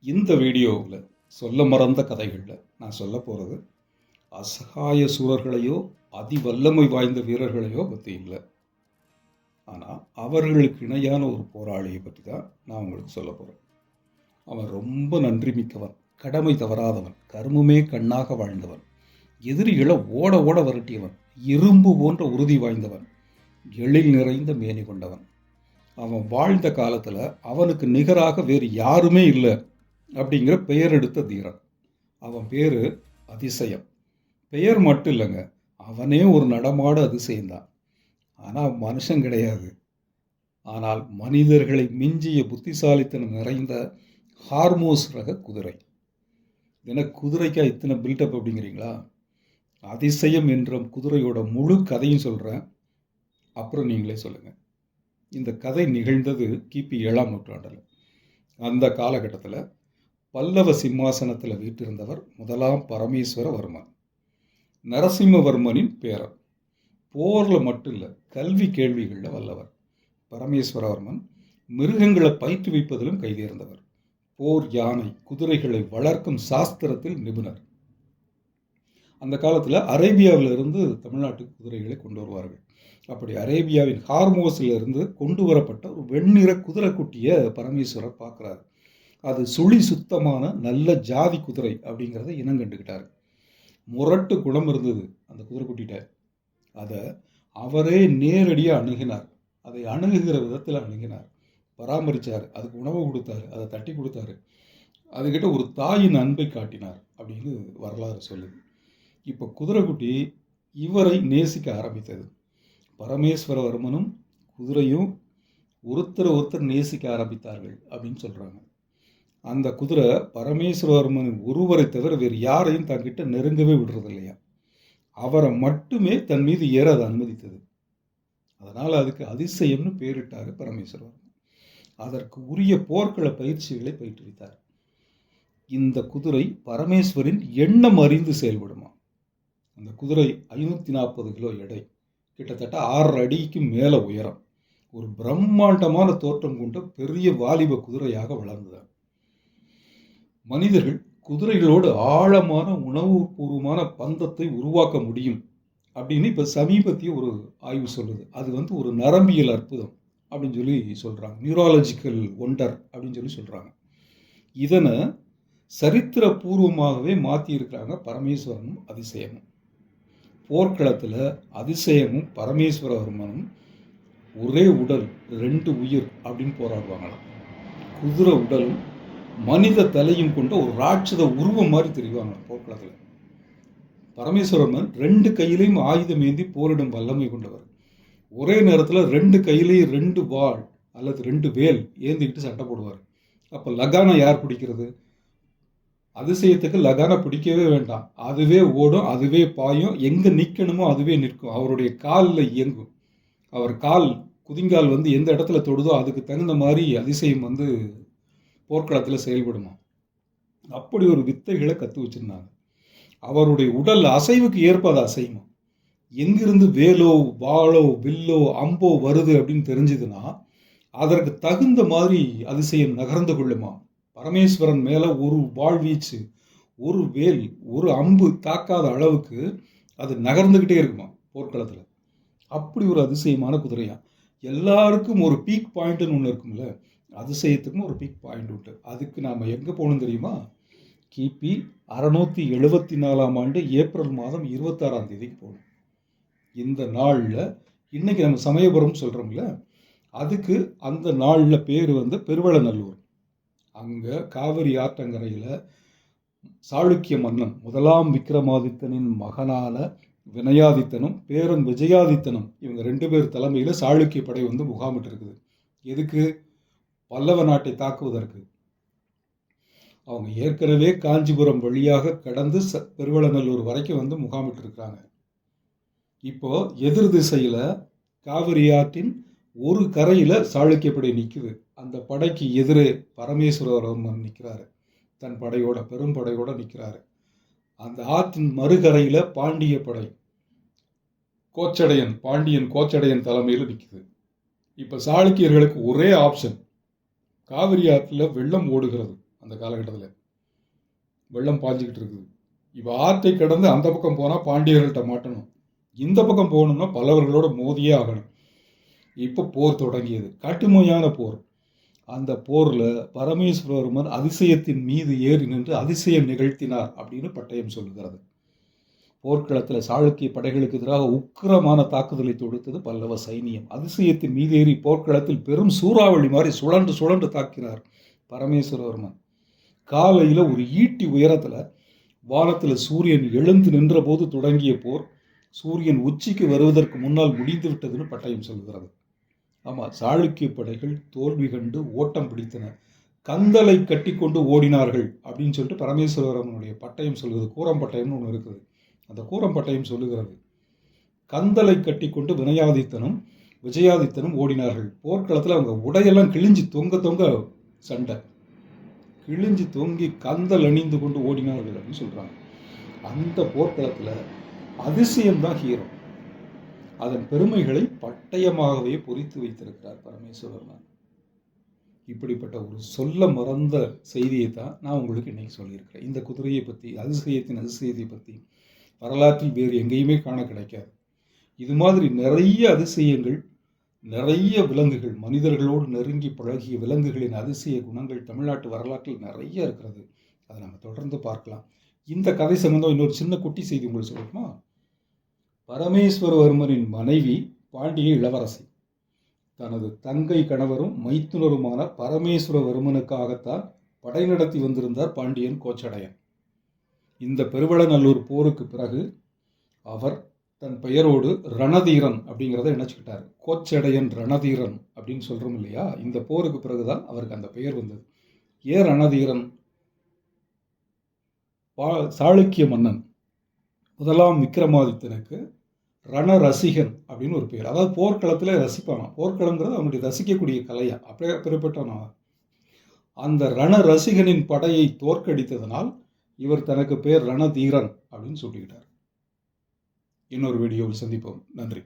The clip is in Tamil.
இந்த வீடியோவில் சொல்ல மறந்த கதைகளில் நான் சொல்ல போகிறது அசகாய சூரர்களையோ அதிவல்லமை வாய்ந்த வீரர்களையோ பற்றி இல்லை. ஆனால் அவர்களுக்கு இணையான ஒரு போராளியை பற்றி தான் நான் உங்களுக்கு சொல்ல போகிறேன். அவன் ரொம்ப நன்றி மிக்கவன், கடமை தவறாதவன், கருமமே கண்ணாக வாழ்ந்தவன், எதிரிகளை ஓட ஓட விரட்டியவன், இரும்பு போன்ற உறுதி வாய்ந்தவன், எழில் நிறைந்த மேனி கொண்டவன். அவன் வாழ்ந்த காலத்தில் அவனுக்கு நிகராக வேறு யாருமே இல்லை அப்படிங்கிற பெயர் எடுத்த தீரன். அவன் பேர் அதிசயம். பெயர் மட்டும் இல்லைங்க, அவனே ஒரு நடமாட அதிசயம்தான். ஆனால் மனுஷன் கிடையாது. ஆனால் மனிதர்களை மிஞ்சிய புத்திசாலித்தனம் நிறைந்த ஹார்மோஸ் ரக குதிரை. எனக்கு குதிரைக்கா இத்தனை பில்டப் அப்படிங்கிறீங்களா? அதிசயம் என்ற குதிரையோட முழு கதையும் சொல்கிறேன், அப்புறம் நீங்களே சொல்லுங்கள். இந்த கதை நிகழ்ந்தது கிபி 7ஆம் நூற்றாண்டில். அந்த காலகட்டத்தில் பல்லவ சிம்மாசனத்தில் வீட்டிருந்தவர் முதலாம் பரமேஸ்வரவர்மன், நரசிம்மவர்மனின் பேரன். போரில் மட்டும் இல்லை, கல்வி கேள்விகளில் வல்லவர். பரமேஸ்வரவர்மன் மிருகங்களை பயிற்றுவிப்பதிலும் கைதேர்ந்தவர். போர் யானை குதிரைகளை வளர்க்கும் சாஸ்திரத்தில் நிபுணர். அந்த காலத்தில் அரேபியாவிலிருந்து தமிழ்நாட்டுக்கு குதிரைகளை கொண்டு வருவார்கள். அப்படி அரேபியாவின் ஹார்மோஸிலிருந்து கொண்டு வரப்பட்ட ஒரு வெண்ணிற குதிரை குட்டியை பரமேஸ்வரர் பார்க்குறாரு. அது சுழி சுத்தமான நல்ல ஜாதி குதிரை அப்படிங்கிறத இனம் கண்டுக்கிட்டார். முரட்டு குணம் இருந்தது அந்த குதிரை குட்டிகிட்ட. அதை அவரே நேரடியாக அணுகினார். அதை அணுகுகிற விதத்தில் அணுகினார், பராமரித்தார், அதுக்கு உணவு கொடுத்தாரு, அதை தட்டி கொடுத்தாரு, அதுக்கிட்ட ஒரு தாயின் அன்பை காட்டினார் அப்படின்னு வரலாறு சொல்லுது. இப்போ குதிரைக்குட்டி இவரை நேசிக்க ஆரம்பித்தது. பரமேஸ்வரவர்மனும் குதிரையும் ஒருத்தர் நேசிக்க ஆரம்பித்தார்கள் அப்படின்னு சொல்கிறாங்க. அந்த குதிரை பரமேஸ்வரவர்மன் ஒருவரை தவிர வேறு யாரையும் தங்கிட்ட நெருங்கவே விடுறது இல்லையா. அவரை மட்டுமே தன் மீது ஏற அதை அனுமதித்தது. அதனால் அதுக்கு அதிசயம்னு பேரிட்டார் பரமேஸ்வரவர்மன். அதற்கு உரிய போர்க்கள பயிற்சிகளை பயிற்றுவித்தார். இந்த குதிரை பரமேஸ்வரின் எண்ணம் அறிந்து செயல்படுமா. அந்த குதிரை 540 கிலோ எடை, கிட்டத்தட்ட 6 அடிக்கு மேலே உயரம், ஒரு பிரம்மாண்டமான தோற்றம் கொண்ட பெரிய வாலிப குதிரையாக வளர்ந்தது. மனிதர்கள் குதிரைகளோடு ஆழமான உணவுபூர்வமான பந்தத்தை உருவாக்க முடியும் அப்படின்னு இப்போ சமீபத்திய ஒரு ஆய்வு சொல்லுது. அது ஒரு நரம்பியல் அற்புதம் அப்படின்னு சொல்லி சொல்கிறாங்க, நியூராலஜிக்கல் ஒண்டர் அப்படின்னு சொல்லி சொல்கிறாங்க. இதனை சரித்திரபூர்வமாகவே மாற்றி இருக்கிறாங்க பரமேஸ்வரனும் அதிசயமும். போர்க்களத்தில் அதிசயமும் பரமேஸ்வரவர்மனும் ஒரே உடல் 2 உயிர் அப்படின்னு போராடுவாங்களாம். குதிரை உடலும் மனித தலையும் கொண்ட ஒரு ராட்சத உருவம் மாதிரி தெரிவாங்க போர்க்களத்தில். பரமேஸ்வரன் 2 கையிலையும் ஆயுதம் ஏந்தி போரிடும் வல்லமை கொண்டவர். ஒரே நேரத்தில் 2 கையிலையும் 2 வாள் அல்லது 2 வேல் ஏந்திக்கிட்டு சண்டை போடுவார். அப்போ லகானை யார் பிடிக்கிறது? அதிசயத்துக்கு லகானை பிடிக்கவே வேண்டாம், அதுவே ஓடும், அதுவே பாயும், எங்கே நிற்கணுமோ அதுவே நிற்கும், அவருடைய காலில் இயங்கும். அவர் கால் குதிங்கால் எந்த இடத்துல தொடுதோ அதுக்கு தகுந்த மாதிரி அதிசயம் போர்க்களத்தில் செயல்படுமா. அப்படி ஒரு வித்தைகளை கற்று வச்சிருந்தாங்க. அவருடைய உடல் அசைவுக்கு ஏற்ப அது அசையுமா. எங்கிருந்து வேலோ வாளோ வில்லோ அம்போ வருது அப்படின்னு தெரிஞ்சதுன்னா அதற்கு தகுந்த மாதிரி அதிசயம் நகர்ந்து கொள்ளுமா. பரமேஸ்வரன் மேலே ஒரு வாழ்வீச்சு, ஒரு வேல், ஒரு அம்பு தாக்காத அளவுக்கு அது நகர்ந்துக்கிட்டே இருக்குமா போர்க்களத்தில். அப்படி ஒரு அதிசயமான குதிரையா. எல்லாருக்கும் ஒரு பீக் பாயிண்ட்னு ஒன்று இருக்கும்ல, அதிசயத்துக்கும் ஒரு பீக் பாயிண்ட் உண்டு. அதுக்கு நாம் எங்கே போகணும் தெரியுமா? கிபி 674ஆம் ஆண்டு ஏப்ரல் மாதம் 26ஆம் தேதிக்கு போகணும். இந்த நாளில் இன்னைக்கு நம்ம சமயபுரம் சொல்கிறோம்ல, அதுக்கு அந்த நாளில் பேர் பெருவளநல்லூர். அங்கே காவிரி ஆற்றங்கரையில் சாளுக்கிய மன்னன் முதலாம் விக்ரமாதித்தனின் மகனான வினயாதித்தனும் பேரன் விஜயாதித்தனும் இவங்க 2 பேர் தலைமையில் சாளுக்கிய படை முகாமிட்டு இருக்குது. எதுக்கு? பல்லவ நாட்டை தாக்குவதற்கு. அவங்க ஏற்கனவே காஞ்சிபுரம் வழியாக கடந்து பெருவளநல்லூர் வரைக்கும் முகாமிட்டு இருக்கிறாங்க. இப்போ எதிர் திசையில் காவிரி ஆற்றின் ஒரு கரையில் சாளுக்கிய படை நிற்குது. அந்த படைக்கு எதிரே பரமேஸ்வரவர்மன் நிற்கிறாரு, தன் படையோட பெரும் படையோட நிற்கிறாரு. அந்த ஆற்றின் மறுகரையில் பாண்டிய படை பாண்டியன் கோச்சடையன் தலைமையில் நிற்குது. இப்போ சாளுக்கியர்களுக்கு ஒரே ஆப்ஷன், காவிரி ஆற்றில் வெள்ளம் ஓடுகிறது, அந்த காலகட்டத்தில் வெள்ளம் பாஞ்சிக்கிட்டு இருக்குது. இப்போ ஆற்றை கடந்து அந்த பக்கம் போனால் பாண்டியர்கள்ட்ட மாட்டணும், இந்த பக்கம் போகணும்னா பல்லவர்களோட மோதியே ஆகணும். இப்போ போர் தொடங்கியது, கடுமையான போர். அந்த போரில் பரமேஸ்வரவர்மன் அதிசயத்தின் மீது ஏறி நின்று அதிசயம் நிகழ்த்தினார் அப்படின்னு பட்டயம் சொல்லுகிறது. போர்க்களத்தில் சாளுக்கிய படைகளுக்கு எதிராக உக்கிரமான தாக்குதலை தொடுத்தது பல்லவ சைனியம். அதிசயத்தின் மீது ஏறி போர்க்களத்தில் பெரும் சூறாவளி மாதிரி சுழன்று சுழன்று தாக்கினார் பரமேஸ்வரவர்மன். காலையில் ஒரு ஈட்டி உயரத்தில் வானத்தில் சூரியன் எழுந்து நின்ற போது தொடங்கிய போர் சூரியன் உச்சிக்கு வருவதற்கு முன்னால் முடிந்து விட்டதுன்னு பட்டயம் சொல்லுகிறது. ஆமாம், சாளுக்கிய படைகள் தோல்வி கண்டு ஓட்டம் பிடித்தன, கந்தலை கட்டி கொண்டு ஓடினார்கள் அப்படின்னு சொல்லிட்டு பரமேஸ்வரவர்மனுடைய பட்டயம் சொல்லுகிறது. கூரம்பட்டயம்னு ஒன்று இருக்குது, அந்த கூரம்பட்டயம் சொல்லுகிறது. கந்தலை கட்டி கொண்டு விஜயாதித்தனும் ஓடினார்கள். போர்க்களத்தில் அவங்க உடையெல்லாம் கிழிஞ்சு தொங்க சண்டை கிழிஞ்சு தொங்கி கந்தல் அணிந்து கொண்டு ஓடினார்கள் அப்படின்னு சொல்றாங்க. அந்த போர்க்களத்தில் அதிசயம்தான் ஹீரோ. அதன் பெருமைகளை பட்டயமாகவே பொறித்து வைத்திருக்கிறார் பரமேஸ்வரவர்மன். இப்படிப்பட்ட ஒரு சொல்ல மறந்த செய்தியை தான் நான் உங்களுக்கு இன்னைக்கு சொல்லியிருக்கிறேன். இந்த குதிரையை பற்றி, அதிசயத்தை பற்றி வரலாற்றில் வேறு எங்கேயுமே காண கிடைக்காது. இது மாதிரி நிறைய அதிசயங்கள், நிறைய விலங்குகள், மனிதர்களோடு நெருங்கி பழகிய விலங்குகளின் அதிசய குணங்கள் தமிழ்நாட்டு வரலாற்றில் நிறைய இருக்கிறது. அதை நம்ம தொடர்ந்து பார்க்கலாம். இந்த கதை சம்பந்தம் இன்னொரு சின்ன குட்டி செய்தி உங்களுக்கு சொல்லணுமா? பரமேஸ்வரவர்மனின் மனைவி பாண்டிய இளவரசி தனது தங்கை கணவரும் மைத்துனருமான பரமேஸ்வரவர்மனுக்காகத்தான் படை நடத்தி வந்திருந்தார் பாண்டியன் கோச்சடையன். இந்த பெருவளநல்லூர் போருக்கு பிறகு அவர் தன் பெயரோடு ரணதீரன் அப்படிங்கிறத இணைச்சிக்கிட்டார். கோச்சடையன் ரணதீரன் அப்படின்னு சொல்றோம் இல்லையா, இந்த போருக்கு பிறகுதான் அவருக்கு அந்த பெயர் வந்தது. ஏன் ரணதீரன்? சாளுக்கிய மன்னன் முதலாம் விக்ரமாதித்தனுக்கு ரணரசிகன் அப்படின்னு ஒரு பேர். அதாவது போர்க்களத்தில் ரசிப்பானா, போர்க்களங்கிறது அவனுடைய ரசிக்கக்கூடிய கலையா, அப்படியே பிறப்பட்டானா. அந்த ரணரசிகனின் படையை தோற்கடித்ததனால் இவர் தனக்கு பேர் ரணதீரன் அப்படின்னு சொல்லிக்கிட்டார். இன்னொரு வீடியோவில் சந்திப்போம். நன்றி.